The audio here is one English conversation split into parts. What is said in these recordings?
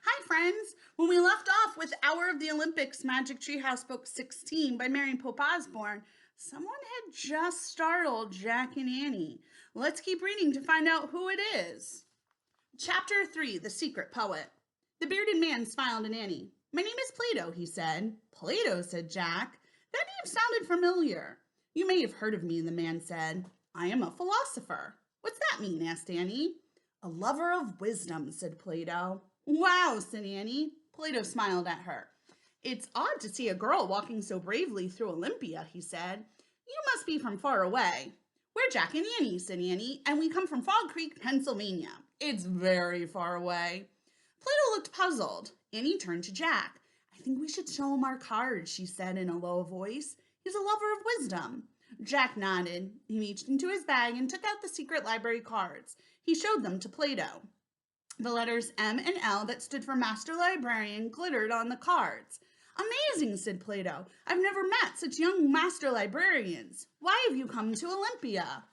Hi, friends. When we left off with Hour of the Olympics, Magic Treehouse Book 16 by Mary Pope Osborne, someone had just startled Jack and Annie. Let's keep reading to find out who it is. Chapter 3, The Secret Poet. The bearded man smiled at Annie. My name is Plato, he said. Plato, said Jack. That name sounded familiar. You may have heard of me, the man said. I am a philosopher. What's that mean? Asked Annie. A lover of wisdom, said Plato. Wow, said Annie. Plato smiled at her. It's odd to see a girl walking so bravely through Olympia, he said. You must be from far away. We're Jack and Annie, said Annie, and we come from Fog Creek, Pennsylvania. It's very far away. Plato looked puzzled. Annie turned to Jack. I think we should show him our cards, she said in a low voice. He's a lover of wisdom. Jack nodded. He reached into his bag and took out the secret library cards. He showed them to Plato. The letters M and L that stood for Master Librarian glittered on the cards. Amazing, said Plato. I've never met such young Master Librarians. Why have you come to Olympia?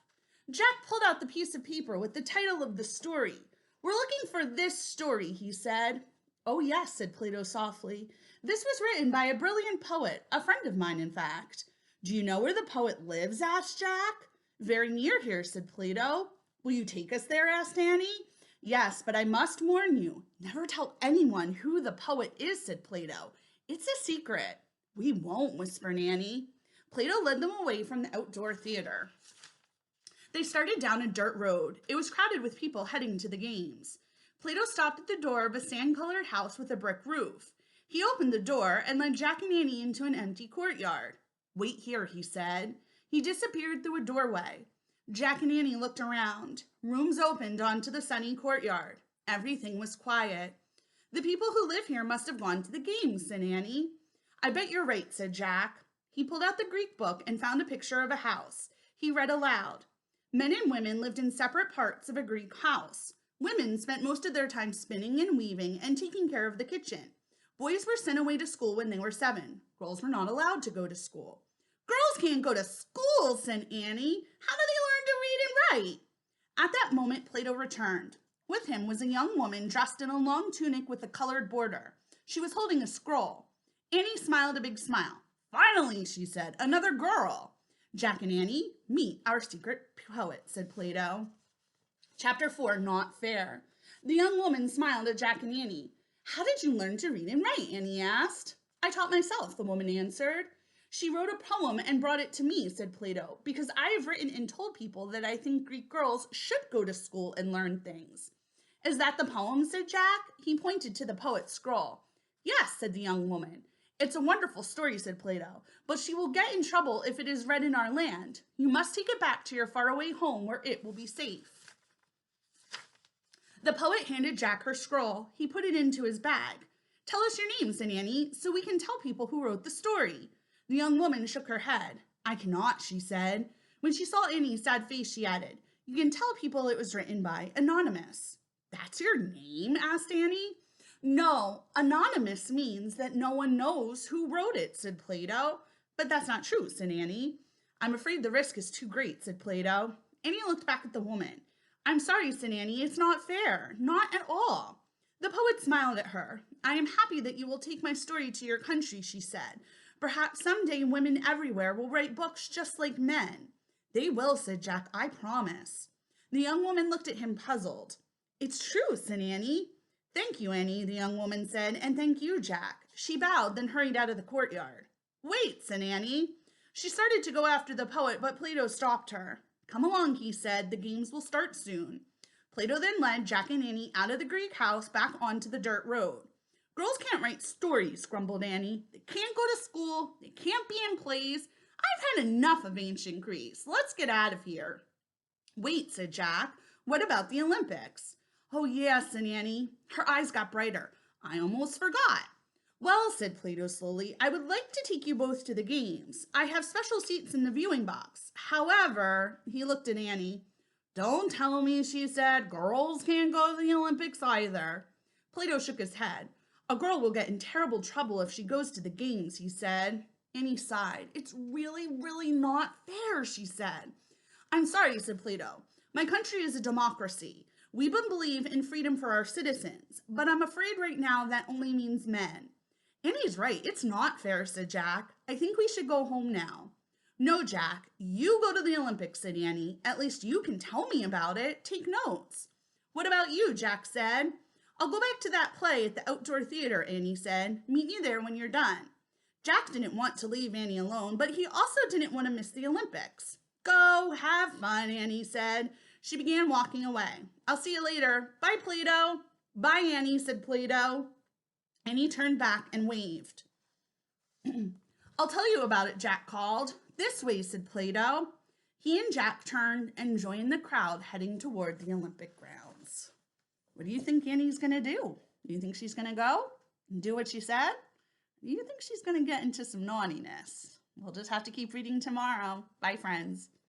Jack pulled out the piece of paper with the title of the story. We're looking for this story, he said. Oh, yes, said Plato softly. This was written by a brilliant poet, a friend of mine, in fact. Do you know where the poet lives? Asked Jack. Very near here, said Plato. Will you take us there? Asked Annie. Yes, but I must warn you, never tell anyone who the poet is, said Plato. It's a secret. We won't, whispered Annie. Plato led them away from the outdoor theater. They started down a dirt road. It was crowded with people heading to the games. Plato stopped at the door of a sand-colored house with a brick roof. He opened the door and led Jack and Annie into an empty courtyard. Wait here, he said. He disappeared through a doorway. Jack and Annie looked around. Rooms opened onto the sunny courtyard. Everything was quiet. The people who live here must have gone to the games, said Annie. I bet you're right, said Jack. He pulled out the Greek book and found a picture of a house. He read aloud. Men and women lived in separate parts of a Greek house. Women spent most of their time spinning and weaving and taking care of the kitchen. Boys were sent away to school when they were 7. Girls were not allowed to go to school. Girls can't go to school, said Annie. How do they learn to read and write? At that moment, Plato returned. With him was a young woman dressed in a long tunic with a colored border. She was holding a scroll. Annie smiled a big smile. Finally, she said, another girl. Jack and Annie, meet our secret poet, said Plato. Chapter 4, Not Fair. The young woman smiled at Jack and Annie. How did you learn to read and write? Annie asked. I taught myself, the woman answered. She wrote a poem and brought it to me, said Plato, because I have written and told people that I think Greek girls should go to school and learn things. Is that the poem? Said Jack. He pointed to the poet's scroll. Yes, said the young woman. It's a wonderful story, said Plato, but she will get in trouble if it is read in our land. You must take it back to your faraway home where it will be safe. The poet handed Jack her scroll. He put it into his bag. Tell us your name, said Annie, so we can tell people who wrote the story. The young woman shook her head. I cannot, she said. When she saw Annie's sad face, she added, you can tell people it was written by Anonymous. That's your name? Asked Annie. No, anonymous means that no one knows who wrote it, said Plato. But that's not true, said Annie. I'm afraid the risk is too great, said Plato. Annie looked back at the woman. I'm sorry, said Annie, it's not fair. Not at all. The poet smiled at her. I am happy that you will take my story to your country, she said. Perhaps someday women everywhere will write books just like men. They will, said Jack, I promise. The young woman looked at him puzzled. It's true, said Annie. Thank you, Annie, the young woman said, and thank you, Jack. She bowed, then hurried out of the courtyard. Wait, said Annie. She started to go after the poet, but Plato stopped her. Come along, he said, the games will start soon. Plato then led Jack and Annie out of the Greek house back onto the dirt road. Girls can't write stories, grumbled Annie. They can't go to school. They can't be in plays. I've had enough of ancient Greece. Let's get out of here. Wait, said Jack. What about the Olympics? Oh, yes, said Annie. Her eyes got brighter. I almost forgot. Well, said Plato slowly, I would like to take you both to the games. I have special seats in the viewing box. However, he looked at Annie. Don't tell me, she said. Girls can't go to the Olympics either. Plato shook his head. A girl will get in terrible trouble if she goes to the games, he said. Annie sighed. It's really, really not fair, she said. I'm sorry, said Plato. My country is a democracy. We believe in freedom for our citizens, but I'm afraid right now that only means men. Annie's right. It's not fair, said Jack. I think we should go home now. No, Jack. You go to the Olympics, said Annie. At least you can tell me about it. Take notes. What about you? Jack said. I'll go back to that play at the outdoor theater, Annie said. Meet me there when you're done. Jack didn't want to leave Annie alone, but he also didn't want to miss the Olympics. Go, have fun, Annie said. She began walking away. I'll see you later. Bye, Plato. Bye, Annie, said Plato. Annie turned back and waved. I'll tell you about it, Jack called. This way, said Plato. He and Jack turned and joined the crowd heading toward the Olympic grounds. What do you think Annie's going to do? Do you think she's going to go and do what she said? Do you think she's going to get into some naughtiness? We'll just have to keep reading tomorrow. Bye, friends.